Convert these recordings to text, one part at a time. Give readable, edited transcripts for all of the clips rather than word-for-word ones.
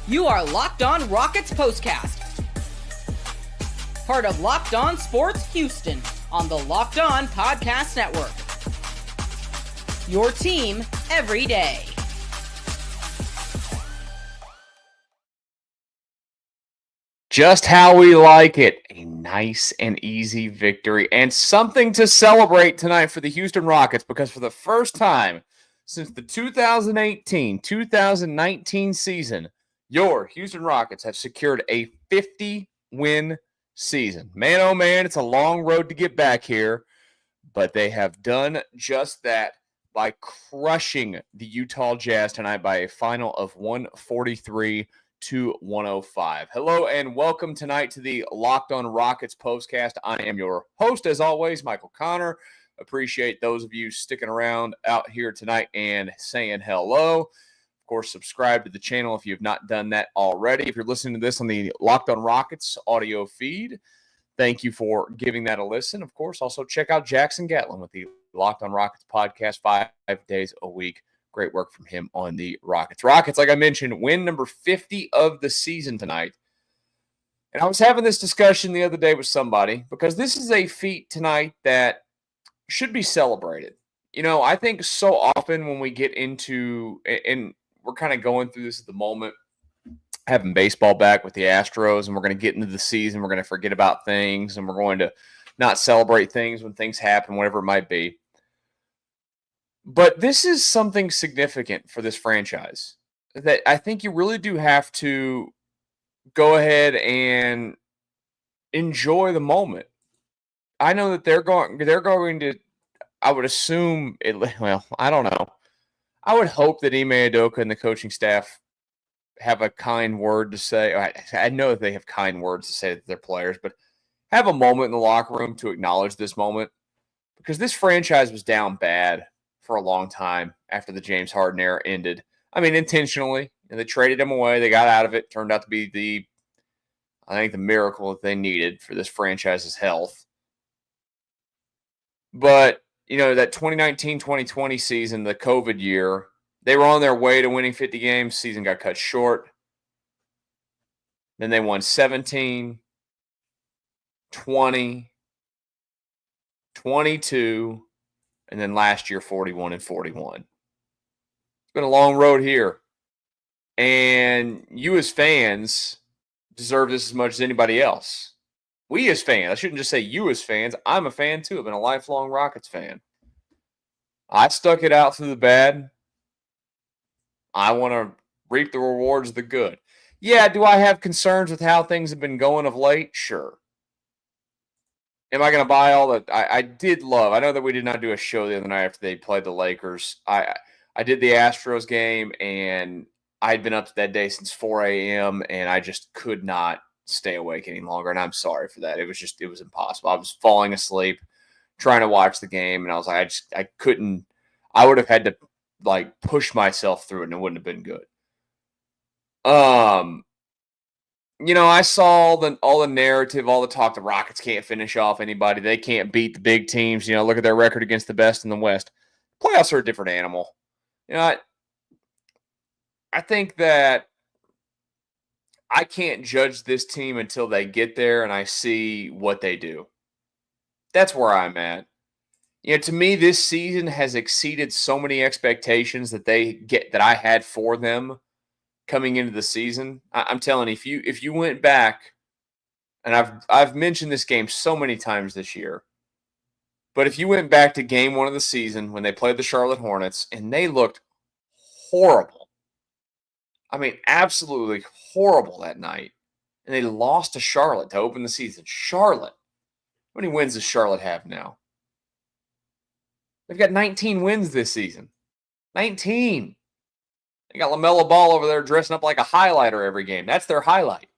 You are Locked On Rockets Postcast, part of Locked On Sports Houston on the Locked On Podcast Network. Your team every day. Just how we like it. A nice and easy victory and something to celebrate tonight for the Houston Rockets, because for the first time since the 2018-2019 season, your Houston Rockets have secured a 50-win season. Man, oh man, it's a long road to get back here, but they have done just that by crushing the Utah Jazz tonight by a final of 143-105. Hello and welcome tonight to the Locked On Rockets Postcast. I am your host, as always, Michael Connor. Appreciate those of you sticking around out here tonight and saying hello. Of course, subscribe to the channel if you have not done that already. If you're listening to this on the Locked On Rockets audio feed, thank you for giving that a listen. Of course, also check out Jackson Gatlin with the Locked On Rockets podcast 5 days a week. Great work from him on the Rockets. Rockets, like I mentioned, win number 50 of the season tonight. And I was having this discussion the other day with somebody because this is a feat tonight that should be celebrated. You know, I think so often when we get into, and we're kind of going through this at the moment, having baseball back with the Astros, and we're going to get into the season, we're going to forget about things, and we're going to not celebrate things when things happen, whatever it might be. But this is something significant for this franchise that I think you really do have to go ahead and enjoy the moment. I know that they're going to, I would assume, well, I don't know. I would hope that Ime Udoka and the coaching staff have a kind word to say. I know that they have kind words to say to their players, but have a moment in the locker room to acknowledge this moment, because this franchise was down bad for a long time after the James Harden era ended. I mean, intentionally, and they traded him away. They got out of it. Turned out to be the miracle that they needed for this franchise's health. But, you know, that 2019-2020 season, the COVID year, they were on their way to winning 50 games. Season got cut short. Then they won 17, 20, 22, and then last year 41-41. It's been a long road here. And you as fans deserve this as much as anybody else. We as fans, I shouldn't just say you as fans. I'm a fan too. I've been a lifelong Rockets fan. I stuck it out through the bad. I want to reap the rewards of the good. Yeah, do I have concerns with how things have been going of late? Sure. Am I going to buy all that? I did love. I know that we did not do a show the other night after they played the Lakers. I did the Astros game, and I had been up that day since 4 a.m., and I just could not stay awake any longer, and I'm sorry for that. It was impossible. I was falling asleep trying to watch the game, and I was like, I couldn't. I would have had to push myself through it, and it wouldn't have been good. You know, I saw all the narrative, all the talk. The Rockets can't finish off anybody. They can't beat the big teams. You know, look at their record against the best in the West. Playoffs are a different animal. You know, I think that I can't judge this team until they get there and I see what they do. That's where I'm at. You know, to me, this season has exceeded so many expectations that I had for them coming into the season. I'm telling you, if you went back, and I've mentioned this game so many times this year, but if you went back to game 1 of the season when they played the Charlotte Hornets and they looked horrible. I mean, absolutely horrible that night. And they lost to Charlotte to open the season. Charlotte. How many wins does Charlotte have now? They've got 19 wins this season. 19. They got LaMelo Ball over there dressing up like a highlighter every game. That's their highlight.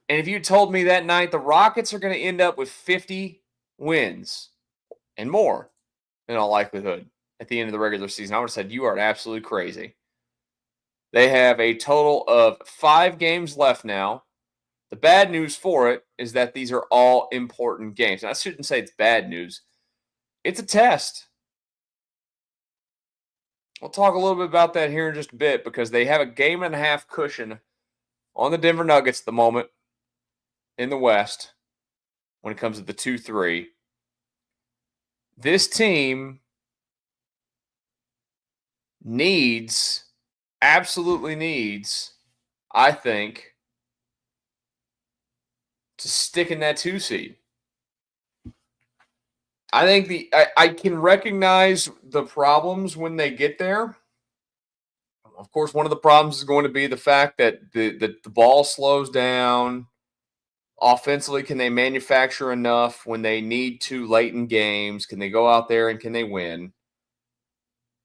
And if you told me that night the Rockets are going to end up with 50 wins and more, in all likelihood, at the end of the regular season, I would have said you are absolutely crazy. They have a total of 5 games left now. The bad news for it is that these are all important games. And I shouldn't say it's bad news. It's a test. We'll talk a little bit about that here in just a bit because they have a game and a half cushion on the Denver Nuggets at the moment in the West when it comes to the 2-3. This team absolutely needs, I think, to stick in that 2 seed. I think I can recognize the problems when they get there. Of course, one of the problems is going to be the fact that the ball slows down. Offensively, can they manufacture enough when they need to late in games? Can they go out there and can they win?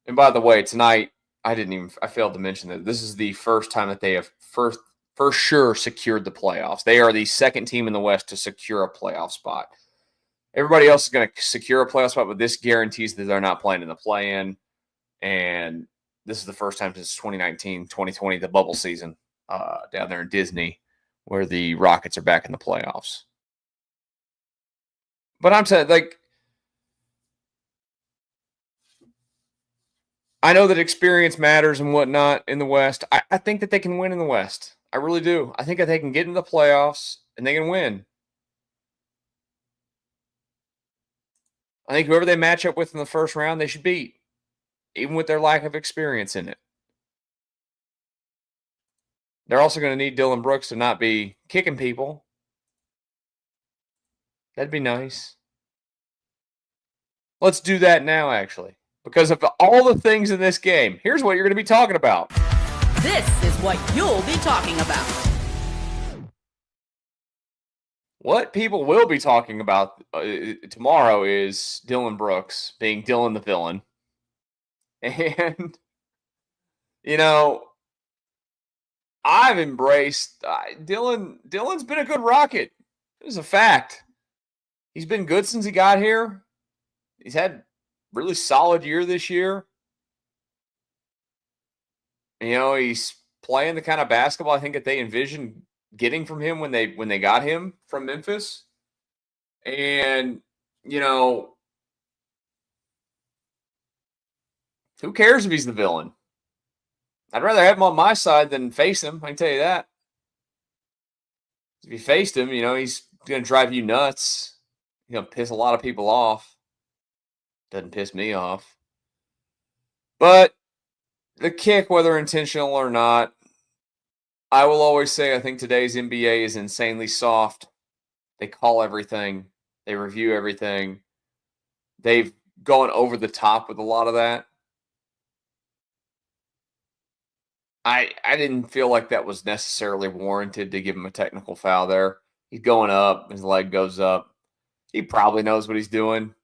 And by the way, tonight, I failed to mention that this is the first time that they have for sure secured the playoffs. They are the second team in the West to secure a playoff spot. Everybody else is going to secure a playoff spot, but this guarantees that they're not playing in the play-in. And this is the first time since 2019, 2020, the bubble season down there in Disney, where the Rockets are back in the playoffs. But I'm saying, I know that experience matters and whatnot in the West. I think that they can win in the West. I really do. I think that they can get into the playoffs and they can win. I think whoever they match up with in the first round, they should beat, even with their lack of experience in it. They're also going to need Dillon Brooks to not be kicking people. That'd be nice. Let's do that now, actually. Because of all the things in this game, here's what you're going to be talking about. This is what you'll be talking about. What people will be talking about tomorrow is Dillon Brooks being Dillon the villain. And, I've embraced Dillon's been a good Rocket. It was a fact. He's been good since he got here. He's had really solid year this year. He's playing the kind of basketball I think that they envisioned getting from him when they got him from Memphis. And, who cares if he's the villain? I'd rather have him on my side than face him. I can tell you that. If you faced him, he's going to drive you nuts. He's going to piss a lot of people off. Doesn't piss me off. But the kick, whether intentional or not, I will always say I think today's NBA is insanely soft. They call everything. They review everything. They've gone over the top with a lot of that. I didn't feel like that was necessarily warranted to give him a technical foul there. He's going up. His leg goes up. He probably knows what he's doing.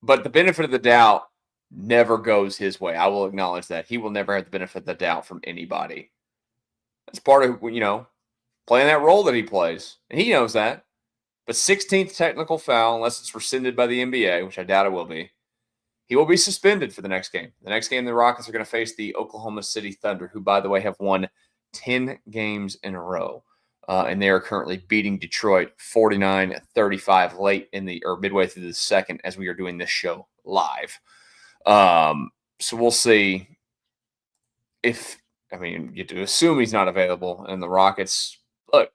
But the benefit of the doubt never goes his way. I will acknowledge that. He will never have the benefit of the doubt from anybody. That's part of, playing that role that he plays. And he knows that. But 16th technical foul, unless it's rescinded by the NBA, which I doubt it will be, he will be suspended for the next game. The next game, the Rockets are going to face the Oklahoma City Thunder, who, by the way, have won 10 games in a row. And they are currently beating Detroit 49-35 midway through the second as we are doing this show live. So we'll see you have to assume he's not available. And the Rockets, look,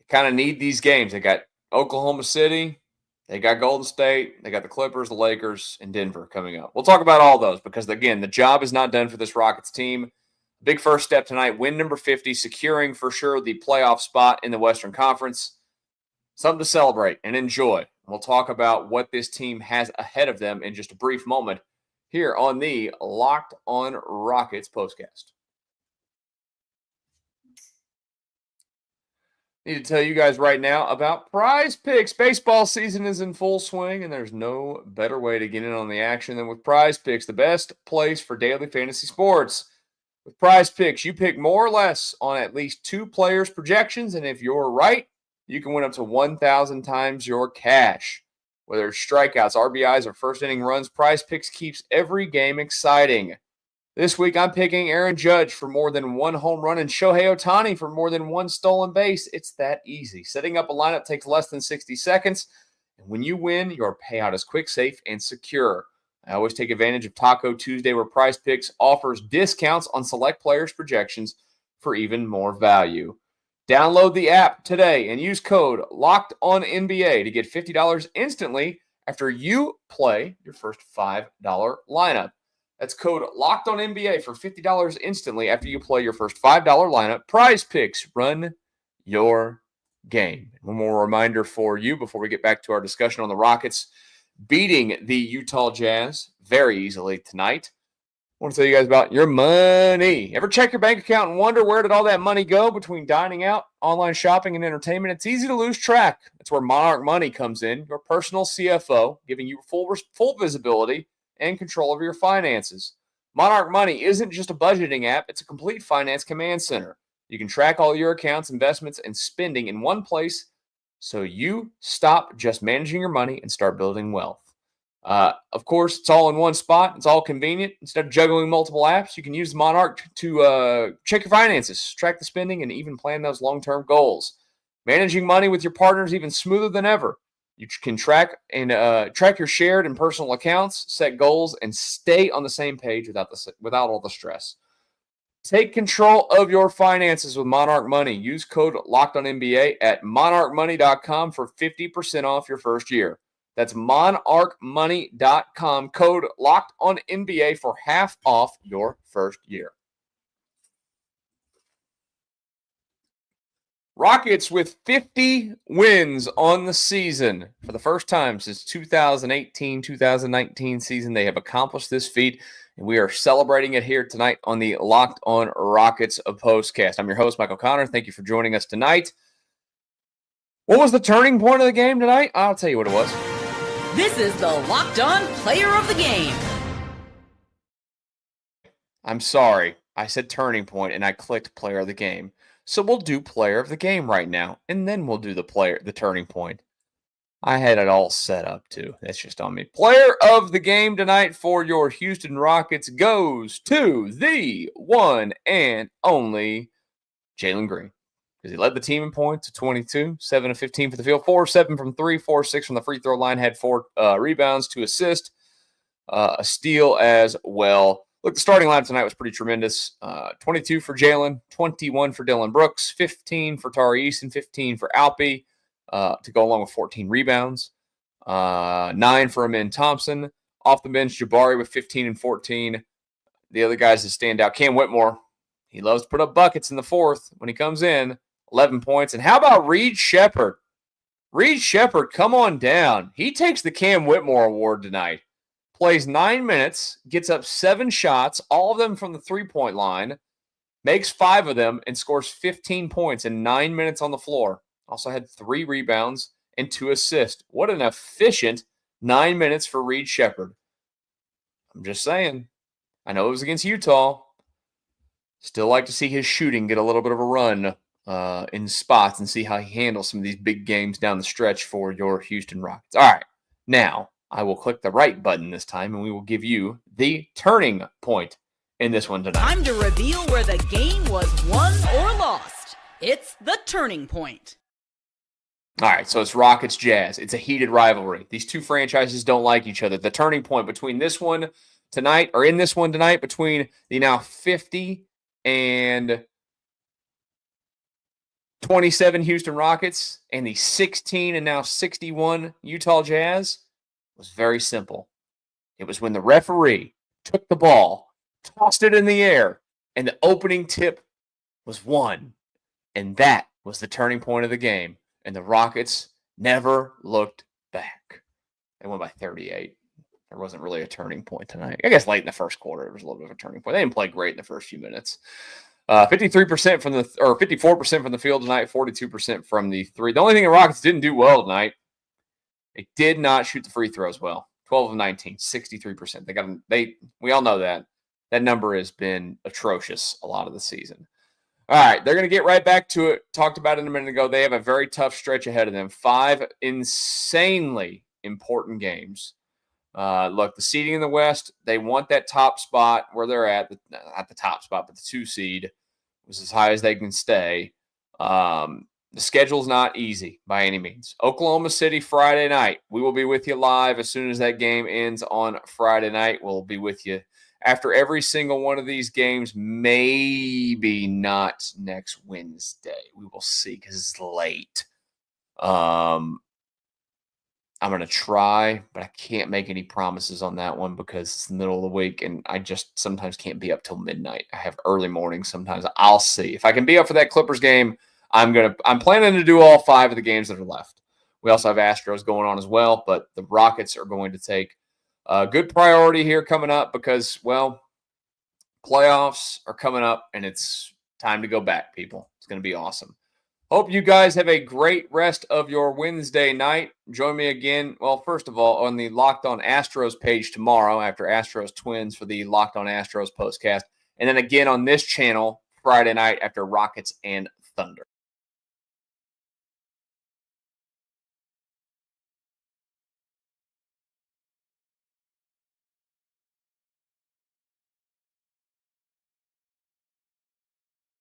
kind of need these games. They got Oklahoma City, they got Golden State, they got the Clippers, the Lakers, and Denver coming up. We'll talk about all those because, again, the job is not done for this Rockets team. Big first step tonight, win number 50, securing for sure the playoff spot in the Western Conference. Something to celebrate and enjoy. We'll talk about what this team has ahead of them in just a brief moment here on the Locked On Rockets Postcast. Need to tell you guys right now about Prize Picks. Baseball season is in full swing, and there's no better way to get in on the action than with Prize Picks, the best place for daily fantasy sports. With Prize Picks, you pick more or less on at least 2 players' projections, and if you're right, you can win up to 1,000 times your cash. Whether it's strikeouts, RBIs, or first-inning runs, Prize Picks keeps every game exciting. This week, I'm picking Aaron Judge for more than 1 home run and Shohei Ohtani for more than 1 stolen base. It's that easy. Setting up a lineup takes less than 60 seconds, And when you win, your payout is quick, safe, and secure. I always take advantage of Taco Tuesday, where Prize Picks offers discounts on select players' projections for even more value. Download the app today and use code LOCKEDONNBA to get $50 instantly after you play your first $5 lineup. That's code LOCKEDONNBA for $50 instantly after you play your first $5 lineup. Prize Picks, run your game. One more reminder for you before we get back to our discussion on the Rockets beating the Utah Jazz very easily tonight. I want to tell you guys about your money. Ever check your bank account and wonder where did all that money go between dining out, online shopping, and entertainment? It's easy to lose track. That's where Monarch Money comes in, your personal CFO, giving you full visibility and control over your finances. Monarch Money isn't just a budgeting app. It's a complete finance command center. You can track all your accounts, investments, and spending in one place so you stop just managing your money and start building wealth. Of course, it's all in one spot. It's all convenient. Instead of juggling multiple apps, you can use Monarch to check your finances, track the spending, and even plan those long-term goals. Managing money with your partner is even smoother than ever. You can track your shared and personal accounts, set goals, and stay on the same page without all the stress. Take control of your finances with Monarch Money. Use code LOCKEDONNBA at monarchmoney.com for 50% off your first year. That's monarchmoney.com, code LOCKEDONNBA for half off your first year. Rockets with 50 wins on the season. For the first time since 2018-2019 season, they have accomplished this feat, and we are celebrating it here tonight on the Locked On Rockets Postcast. I'm your host, Michael Connor. Thank you for joining us tonight. What was the turning point of the game tonight? I'll tell you what it was. This is the Locked On Player of the Game. I'm sorry. I said turning point, and I clicked Player of the Game. So we'll do Player of the Game right now, and then we'll do the turning point. I had it all set up, too. That's just on me. Player of the Game tonight for your Houston Rockets goes to the one and only Jalen Green, because he led the team in points at 22, 7 of 15 for the field, 4 of 7 from 3, 4 of 6 from the free throw line, had 4 rebounds, 2 assists, a steal as well. Look, the starting lineup tonight was pretty tremendous. 22 for Jalen, 21 for Dillon Brooks, 15 for Tari Eason, 15 for Alpi, to go along with 14 rebounds. 9 for Amin Thompson. Off the bench, Jabari with 15 and 14. The other guys that stand out, Cam Whitmore. He loves to put up buckets in the fourth when he comes in. 11 points. And how about Reed Sheppard? Reed Sheppard, come on down. He takes the Cam Whitmore Award tonight. Plays 9 minutes, gets up 7 shots, all of them from the three-point line, makes 5 of them, and scores 15 points in 9 minutes on the floor. Also had 3 rebounds and 2 assists. What an efficient 9 minutes for Reed Sheppard. I'm just saying. I know it was against Utah. Still like to see his shooting get a little bit of a run in spots and see how he handles some of these big games down the stretch for your Houston Rockets. All right, now I will click the right button this time, and we will give you the turning point in this one tonight. Time to reveal where the game was won or lost. It's the turning point. All right, so it's Rockets Jazz. It's a heated rivalry. These two franchises don't like each other. The turning point between this one tonight, or in this one tonight, between the now 50 and 27 Houston Rockets and the 16 and now 61 Utah Jazz, was very simple. It was when the referee took the ball, tossed it in the air, and the opening tip was won. And that was the turning point of the game. And the Rockets never looked back. They won by 38. There wasn't really a turning point tonight. I guess late in the first quarter, it was a little bit of a turning point. They didn't play great in the first few minutes. 53% from the, or 54% from the field tonight, 42% from the three. The only thing the Rockets didn't do well tonight, they did not shoot the free throws well. 12 of 19, 63%. We all know that. That number has been atrocious a lot of the season. All right, they're going to get right back to it. Talked about it a minute ago. They have a very tough stretch ahead of them. 5 insanely important games. Look, the seeding in the West, they want that top spot where they're at. Not the top spot, but the 2 seed was as high as they can stay. The schedule's not easy by any means. Oklahoma City Friday night. We will be with you live as soon as that game ends on Friday night. We'll be with you after every single one of these games. Maybe not next Wednesday. We will see because it's late. I'm going to try, but I can't make any promises on that one because it's the middle of the week and I just sometimes can't be up till midnight. I have early mornings sometimes. I'll see. If I can be up for that Clippers game, I'm planning to do all 5 of the games that are left. We also have Astros going on as well, but the Rockets are going to take a good priority here coming up because, well, playoffs are coming up and it's time to go back, people. It's going to be awesome. Hope you guys have a great rest of your Wednesday night. Join me again, well, first of all, on the Locked On Astros page tomorrow after Astros Twins for the Locked On Astros postcast. And then again on this channel Friday night after Rockets and Thunder.